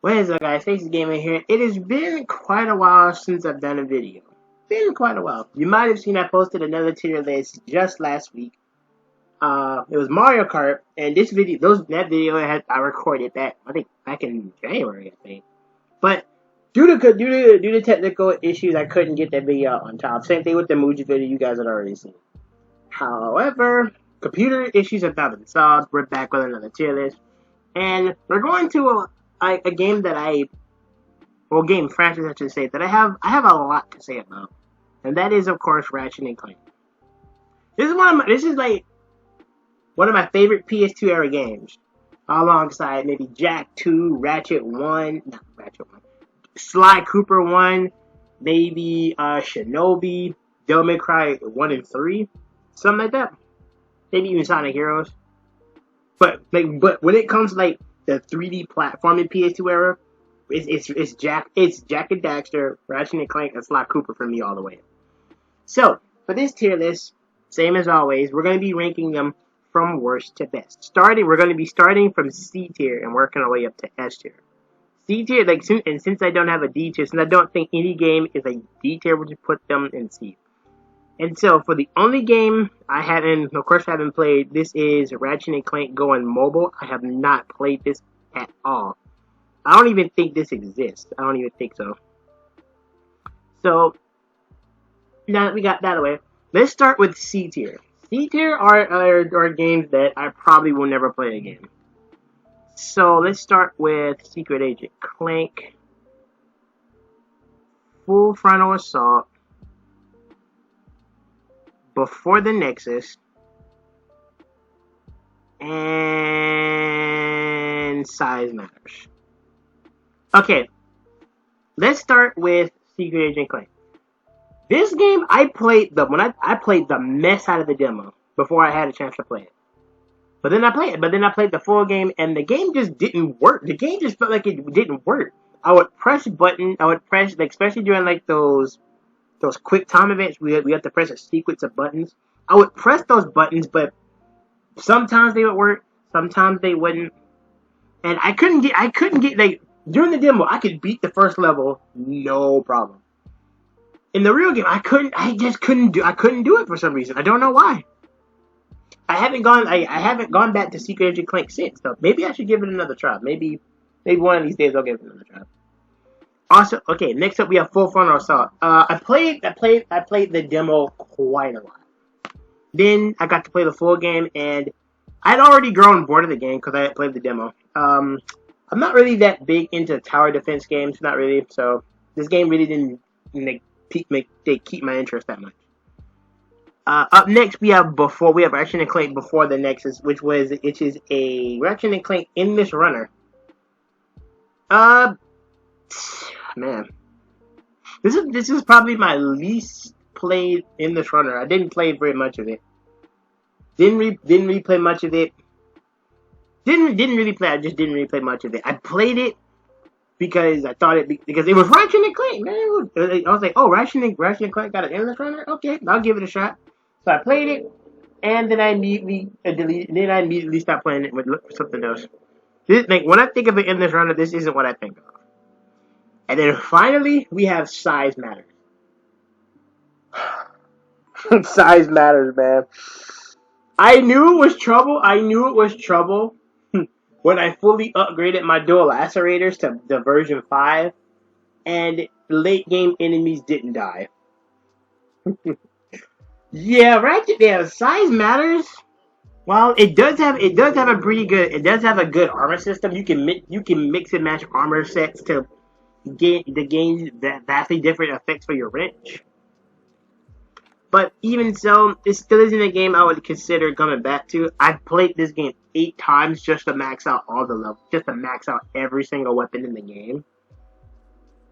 What is up, guys? Faces Gaming here. It has been quite a while since I've done a video. Been quite a while. You might have seen I posted another tier list just last week. It was Mario Kart, and this video, that video I recorded that I think back in January, I think. But due to technical issues, I couldn't get that video out on top. Same thing with the Muji video you guys had already seen. However, computer issues have now been solved. We're back with another tier list, and we're going to a game that game franchise I should say that I have a lot to say about, and that is of course Ratchet and Clank. This is like one of my favorite PS2 era games, alongside maybe Jack 2, Ratchet 1, not Ratchet 1, Sly Cooper 1, maybe Shinobi, Devil May Cry 1 and 3, something like that. Maybe even Sonic Heroes. But when it comes to like the 3D platforming PS2 era, it's Jack and Daxter, Ratchet and Clank, and Sly Cooper for me all the way. So for this tier list, same as always, we're going to be ranking them from worst to best. We're going to be starting from C tier and working our way up to S tier. C tier, since I don't have a D tier, since I don't think any game is a D tier, we'll just put them in C. And so for the only game I haven't played, this is Ratchet and Clank Going Mobile. I have not played this at all. I don't even think this exists. I don't even think so. So now that we got that away, let's start with C tier. C tier are games that I probably will never play again. So let's start with Secret Agent Clank, Full Frontal Assault, Before the Nexus, and Size Matters. Okay, let's start with Secret Agent Clank. This game, I played the mess out of the demo before I had a chance to play it. But then I played the full game, and the game just didn't work. The game just felt like it didn't work. I would press especially during like those quick time events, we have to press a sequence of buttons. I would press those buttons, but sometimes they would work, sometimes they wouldn't. And I couldn't get like during the demo, I could beat the first level, no problem. In the real game, I couldn't do it for some reason. I don't know why. I haven't gone back to Secret Agent Clank since, so maybe I should give it another try. Maybe one of these days I'll give it another try. Also, okay, next up we have Full Frontal Assault. I played the demo quite a lot. Then I got to play the full game, and I'd already grown bored of the game because I had played the demo. I'm not really that big into tower defense games, not really. So this game really didn't keep my interest that much. Up next we have Ratchet and Clank Before the Nexus, which is a Ratchet and Clank Endless Runner. Man, this is probably my least played Endless Runner. I didn't play very much of it. Didn't really play much of it. Didn't really play. I just didn't really play much of it. I played it because I thought because it was Ratchet and Clank, man. I was like, oh, Ratchet and Clank got an Endless Runner. Okay, I'll give it a shot. So I played it, and then I immediately stopped playing it with something else. When I think of an Endless Runner, this isn't what I think of. And then finally, we have Size Matters. Size Matters, man. I knew it was trouble when I fully upgraded my dual lacerators to the version 5, and late game enemies didn't die. Yeah, Size Matters. Well, it does have a good armor system. You can mix and match armor sets to gain vastly different effects for your wrench. But even so, it still isn't a game I would consider coming back to. I've played this game 8 times just to max out all the levels, just to max out every single weapon in the game,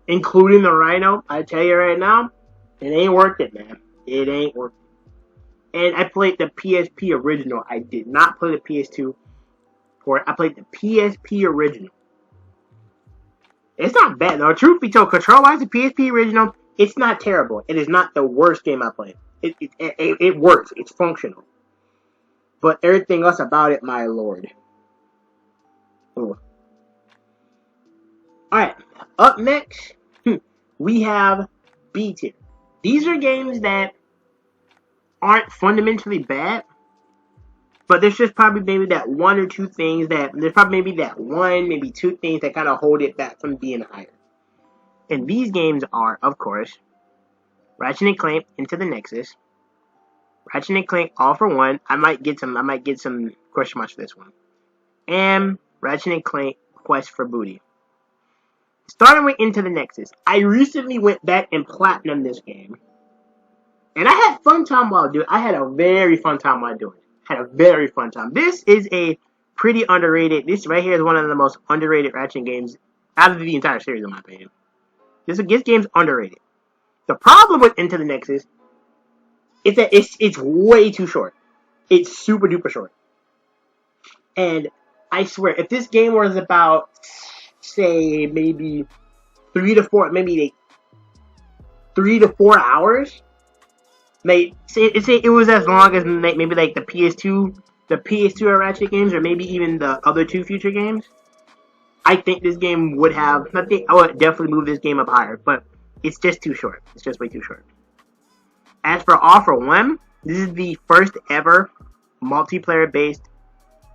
including the Rhino. I tell you right now, it ain't worth it, man. It ain't worth it. And I played the PSP original. I did not play the PS2 for it. I played the PSP original. It's not bad though. Truth be told, control-wise, the PSP original, it's not terrible. It is not the worst game I played. It works. It's functional. But everything else about it, my lord. Ooh. Up next, we have B tier. These are games that aren't fundamentally bad, but there's just probably maybe that one or two things there's probably maybe that one, maybe two things that kind of hold it back from being higher. And these games are, of course, Ratchet and Clank Into the Nexus, Ratchet and Clank All for One. I might get some question marks for this one. And Ratchet and Clank Quest for Booty. Starting with Into the Nexus, I recently went back and platinumed this game. And I had fun time while doing it. I had a very fun time while doing it. Had a very fun time. This is a pretty underrated. This right here is one of the most underrated Ratchet games out of the entire series, in my opinion. This game's underrated. The problem with Into the Nexus is that it's way too short. It's super duper short. And I swear, if this game was about, say, maybe 3 to 4 hours, say it was as long as maybe like the PS2 Ratchet games, or maybe even the other two future games, I think this game would have. I would definitely move this game up higher, but it's just too short. It's just way too short. As for All for One, this is the first ever multiplayer-based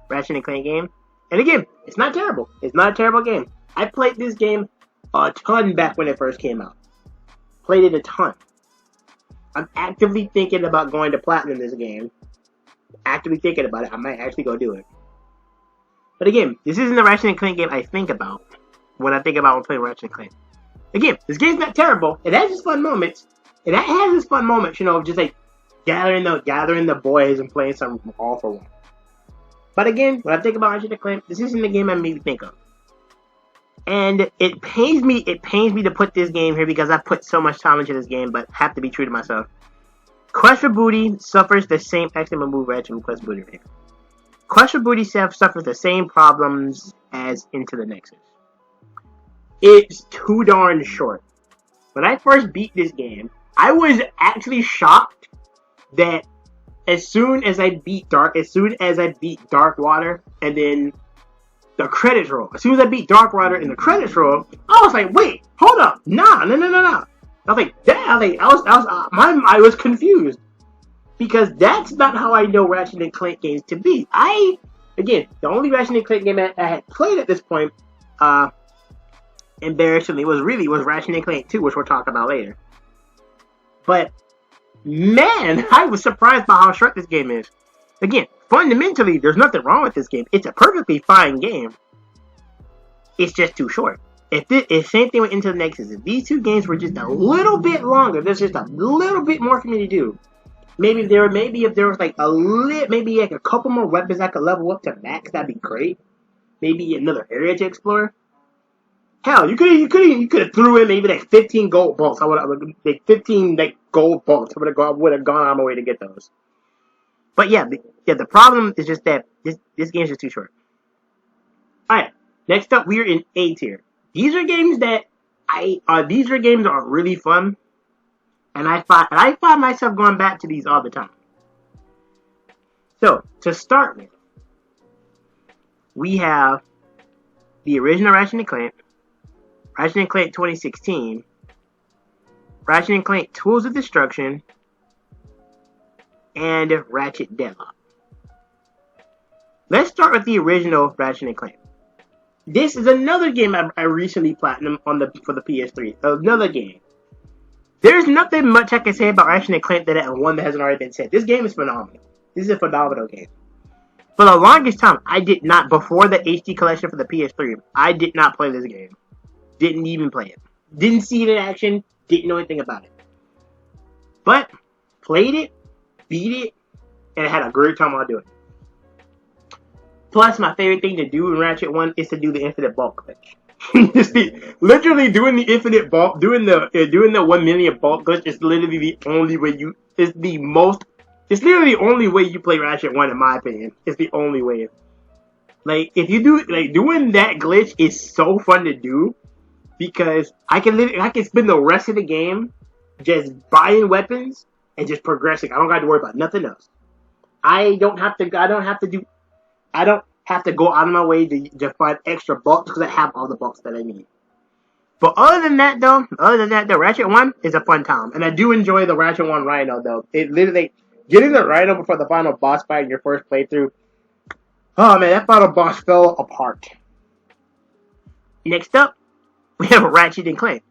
Ratchet and Clank game. And again, it's not terrible. It's not a terrible game. I played this game a ton back when it first came out. Played it a ton. I'm actively thinking about going to platinum this game. Actively thinking about it. I might actually go do it. But again, this isn't the Ratchet and Clank game I think about when I think about when playing Ratchet and Clank. Again, this game's not terrible. It has its fun moments. It has its fun moments, just like gathering the boys and playing some All for One. But again, when I think about Ratchet and Clank, this isn't the game I maybe think of. And it pains me to put this game here because I put so much time into this game, but have to be true to myself. Quest for Booty suffers the same excellent move Ratchet and Quest for Booty right here. Quest for Booty suffers the same problems as Into the Nexus. It's too darn short. When I first beat this game, I was actually shocked that as soon as I beat Darkwater, and then the credits roll. As soon as I beat Darkwater and the credits roll, I was like, wait, hold up, no. I was like, damn, I was confused. Because that's not how I know Ratchet and Clank games to be. The only Ratchet and Clank game I had played at this point, embarrassingly, was Ratchet and Clank 2, which we'll talk about later. But, man, I was surprised by how short this game is. Again, fundamentally, there's nothing wrong with this game. It's a perfectly fine game. It's just too short. If same thing with Into the Nexus. If these two games were just a little bit longer, there's just a little bit more for me to do. Maybe if there was like a couple more weapons I could level up to max, that'd be great. Maybe another area to explore. Hell, you could have threw in maybe like 15 gold bolts. I would like 15 like gold bolts. I would have gone on my way to get those. But the problem is just that this game's just too short. All right, next up we're in A tier. These are games that are really fun. And I find myself going back to these all the time. So, to start with, we have the original Ratchet and Clank, Ratchet and Clank 2016, Ratchet and Clank Tools of Destruction, and Ratchet Deadlock. Let's start with the original Ratchet and Clank. This is another game I recently platinumed for the PS3. Another game. There's nothing much I can say about Ratchet and Clank that one that hasn't already been said. This game is phenomenal. This is a phenomenal game. For the longest time, before the HD collection for the PS3, I did not play this game. Didn't even play it. Didn't see it in action. Didn't know anything about it. But, played it, beat it, and I had a great time while doing it. Plus, my favorite thing to do in Ratchet 1 is to do the infinite bulk glitch. Literally doing the infinite bulk, doing the 1 million bulk glitch is literally the only way it's literally the only way you play Ratchet 1 in my opinion. It's the only way. Like, if you do, doing that glitch is so fun to do, because I can spend the rest of the game just buying weapons and just progressing. I don't got to worry about nothing else. I don't have to go out of my way to find extra bulks because I have all the bulks that I need. But other than that, the Ratchet 1 is a fun time. And I do enjoy the Ratchet 1 Rhino, though. It literally, getting the Rhino before the final boss fight in your first playthrough, oh man, that final boss fell apart. Next up, we have Ratchet and Clank.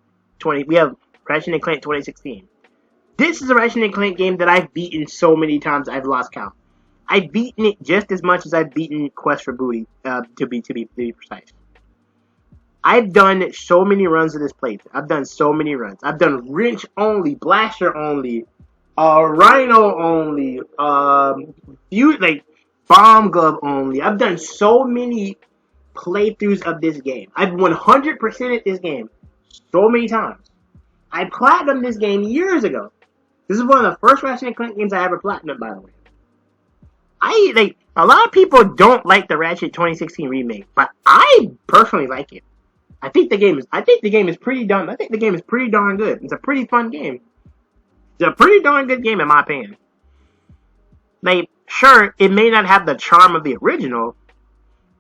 We have Ratchet and Clank 2016. This is a Ratchet and Clank game that I've beaten so many times I've lost count. I've beaten it just as much as I've beaten Quest for Booty, to be precise. I've done so many runs of this playthrough. I've done so many runs. I've done wrench only, blaster only, rhino only, bomb glove only. I've done so many playthroughs of this game. I've 100%ed this game so many times. I platinumed this game years ago. This is one of the first Ratchet and Clank games I ever platinumed, by the way. A lot of people don't like the Ratchet 2016 remake, but I personally like it. I think the game is pretty darn good. It's a pretty fun game. It's a pretty darn good game in my opinion. Sure, it may not have the charm of the original,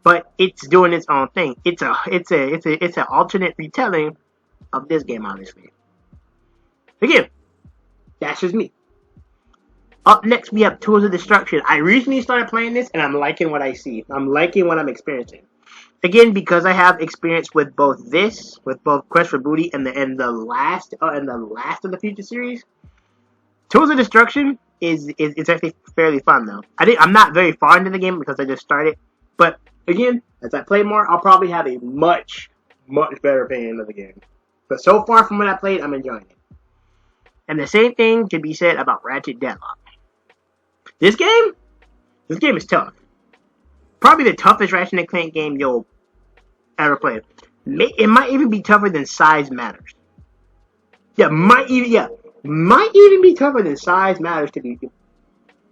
but it's doing its own thing. It's an alternate retelling of this game, obviously. Again, that's just me. Up next, we have Tools of Destruction. I recently started playing this, and I'm liking what I see. I'm liking what I'm experiencing. Again, because I have experience with both Quest for Booty and the last of the Future series. Tools of Destruction is actually fairly fun though. I'm not very far into the game because I just started, but again, as I play more, I'll probably have a much better opinion of the game. But so far from what I played, I'm enjoying it. And the same thing can be said about Ratchet Deadlock. This game is tough. Probably the toughest Ratchet and Clank game you'll ever play. It might even be tougher than Size Matters. Might even be tougher than Size Matters to be.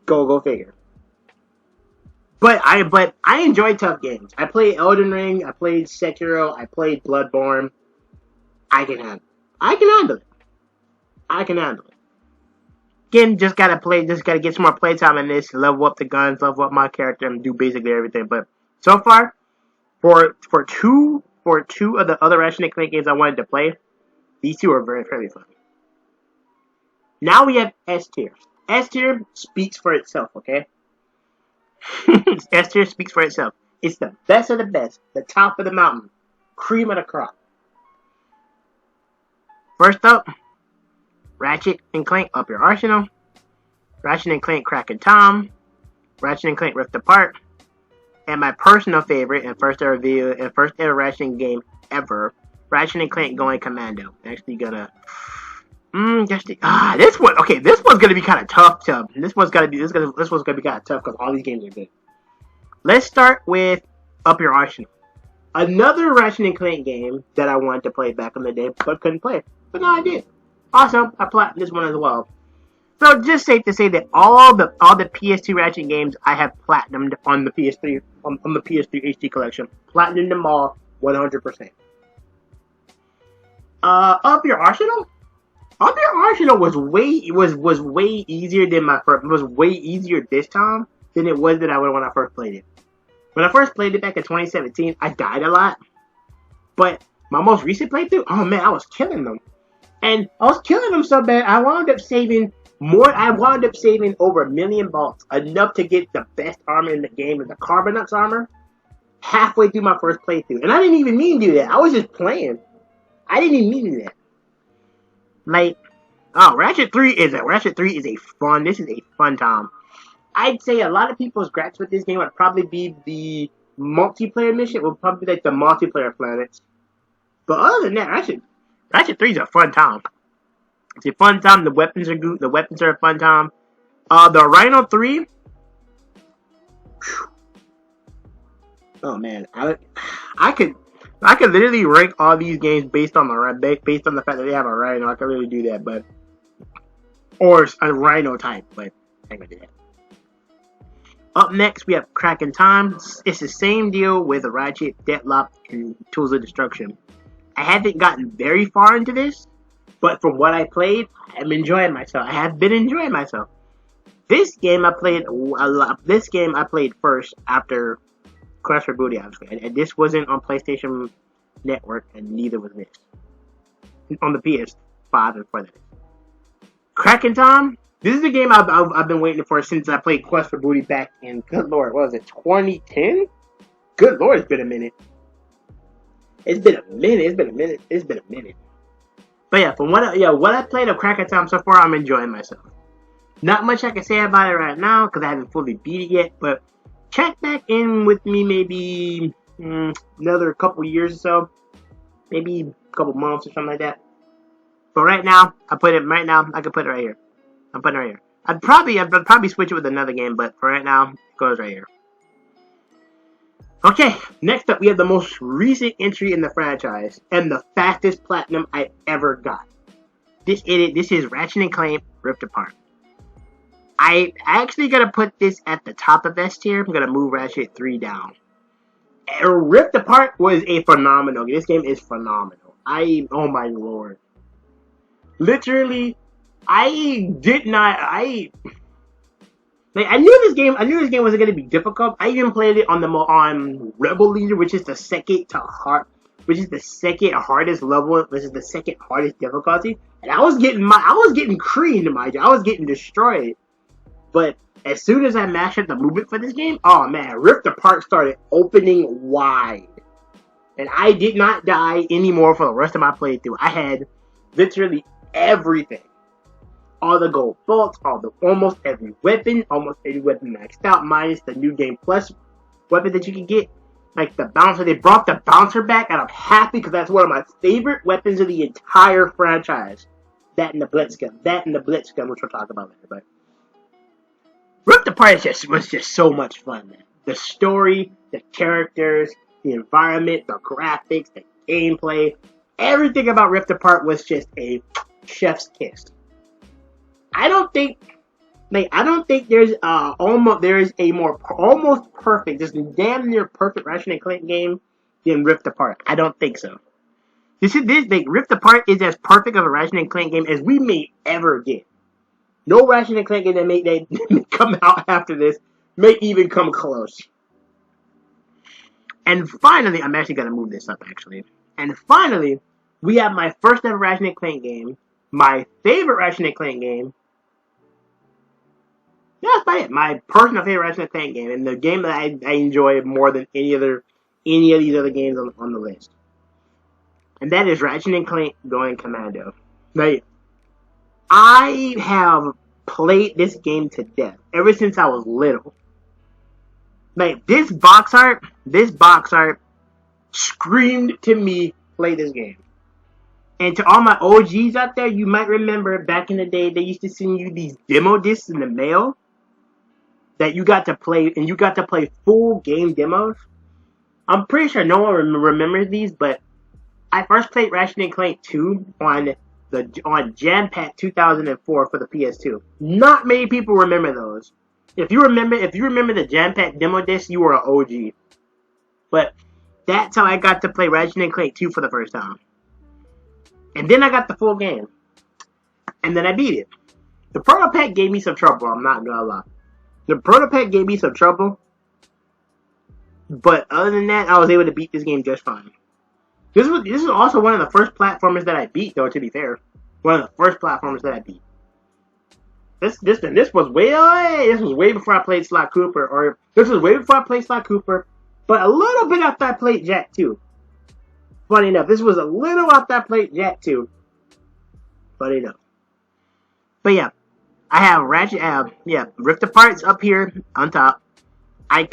Go figure. But I enjoy tough games. I played Elden Ring. I played Sekiro. I played Bloodborne. I can handle it. Again, just gotta get some more playtime in this, level up the guns, level up my character, and do basically everything. But so far, for two of the other Ratchet and Clank games I wanted to play, these two are fairly fun. Now we have S tier. S tier speaks for itself, okay? S tier speaks for itself. It's the best of the best, the top of the mountain, cream of the crop. First up, Ratchet and Clank Up Your Arsenal, Ratchet and Clank Crack and Tom, Ratchet and Clank Rift Apart, and my personal favorite and first ever Ratchet game ever, Ratchet and Clank Going Commando. Actually gonna this one's gonna be kind of tough. This one's gonna be kind of tough because all these games are good. Let's start with Up Your Arsenal. Another Ratchet and Clank game that I wanted to play back in the day but couldn't play. But now I did. Also, I platinumed this one as well. So just safe to say that all the PS2 Ratchet games I have platinumed on the PS3 on the PS3 HD collection. Platinumed them all 100%. Up Your Arsenal? Up Your Arsenal was way easier than was way easier this time than it was when I first played it. When I first played it back in 2017, I died a lot. But my most recent playthrough, oh man, I was killing them. And I was killing them so bad, I wound up saving over 1 million bolts, enough to get the best armor in the game, the Carbonux armor, halfway through my first playthrough. And I didn't even mean to do that. I was just playing. I didn't even mean to do that. Ratchet 3 is a fun time. I'd say a lot of people's gripes with this game would probably be the multiplayer mission, would probably be like the multiplayer planets. But other than that, Ratchet 3 is a fun time. It's a fun time. The weapons are good. The weapons are a fun time. The Rhino 3. Whew. Oh man, I could literally rank all these games based on the fact that they have a Rhino. I could really do that, or a Rhino type, but I ain't gonna do that. Up next, we have Crack and Time. It's the same deal with Ratchet, Deadlock, and Tools of Destruction. I haven't gotten very far into this, but from what I played, I'm enjoying myself. I have been enjoying myself. This game I played a lot. This game I played first after Quest for Booty, obviously. And this wasn't on PlayStation Network, and neither was this. on the PS5 and for that. Cracking Tom. This is a game I've been waiting for since I played Quest for Booty back in, good lord, what was it, 2010? Good lord, it's been a minute. It's been a minute. But yeah, from what I played of Cracking Tom so far, I'm enjoying myself. Not much I can say about it right now because I haven't fully beat it yet. But check back in with me maybe another couple years or so, maybe a couple months or something like that. But right now, I can put it right here. I'm putting it right here. I'd probably switch it with another game, but for right now, it goes right here. Okay, next up we have the most recent entry in the franchise and the fastest platinum I ever got. This is Ratchet and Clank Rift Apart. I actually gonna put this at the top of S tier. I'm gonna move Ratchet 3 down. Rift Apart was a phenomenal. This game is phenomenal. Oh my lord. Literally, I knew this game wasn't gonna be difficult. I even played it on Rebel Leader, which is the second hardest level, which is the second hardest difficulty. And I was getting creamed, mind you. I was getting destroyed. But as soon as I mastered the movement for this game, oh man, Rift Apart started opening wide. And I did not die anymore for the rest of my playthrough. I had literally everything. All the gold bolts, almost every weapon maxed out, minus the new game plus weapon that you can get. Like the bouncer, they brought the bouncer back, and I'm happy because that's one of my favorite weapons of the entire franchise. That and the blitz gun, which we'll talk about later. But Rift Apart was just so much fun, man. The story, the characters, the environment, the graphics, the gameplay, everything about Rift Apart was just a chef's kiss. I don't think there's a more almost perfect, just damn near perfect Ratchet and Clank game than Rift Apart. I don't think so. Rift Apart is as perfect of a Ratchet and Clank game as we may ever get. No Ratchet and Clank game that may come out after this may even come close. And finally, I'm actually gonna move this up actually. And finally, we have my first ever Ratchet and Clank game, my favorite Ratchet and Clank game. Yeah, that's about it. My personal favorite Ratchet and Clank game, and the game that I enjoy more than any of these other games on the list. And that is Ratchet and Clank Going Commando. Like, I have played this game to death ever since I was little. Like, this box art screamed to me, play this game. And to all my OGs out there, you might remember back in the day, they used to send you these demo discs in the mail that you got to play, and you got to play full game demos. I'm pretty sure no one remembers these, but I first played Ratchet and Clank 2 on Jam Pack 2004 for the PS2. Not many people remember those. If you remember the Jam Pack demo disc, you were an OG. But that's how I got to play Ratchet and Clank 2 for the first time. And then I got the full game. And then I beat it. The Proto Pack gave me some trouble, I'm not gonna lie. The Proto Pack gave me some trouble. But other than that, I was able to beat this game just fine. This is also one of the first platformers that I beat, though, to be fair. One of the first platformers that I beat. This was way before I played Sly Cooper, but a little bit after I played Jak 2. Funny enough, this was a little after I played Jak 2. Funny enough. But yeah, I have Rift Apart's up here on top. I'm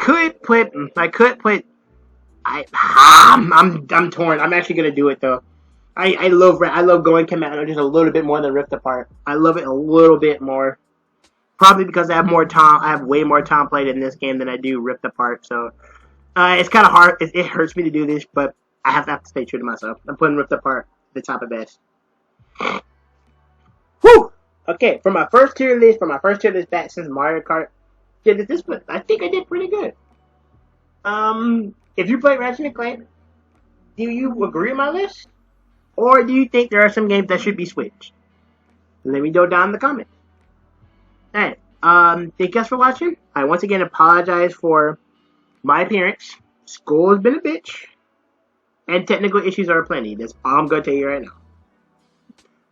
torn. I'm actually gonna do it though. I love Going Commando just a little bit more than Rift Apart. I love it a little bit more. Probably because I have more time. I have way more time played in this game than I do Rift Apart. So it's kind of hard. It hurts me to do this, but I have to stay true to myself. I'm putting Rift Apart at the top of best. Whew. Okay, for my first tier list back since Mario Kart, I think I did pretty good. If you played Ratchet and Clank, do you agree with my list? Or do you think there are some games that should be switched? Let me know down in the comments. Alright, thank you guys for watching. I once again apologize for my appearance. School has been a bitch. And technical issues are plenty. That's all I'm going to tell you right now.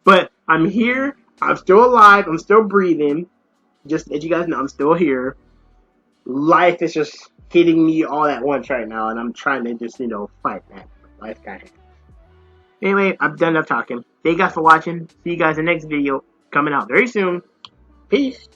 But I'm here. I'm still alive. I'm still breathing. Just as you guys know, I'm still here. Life is just hitting me all at once right now, and I'm trying to just, fight that. Life kind of. Anyway, I'm done enough talking. Thank you guys for watching. See you guys in the next video coming out very soon. Peace.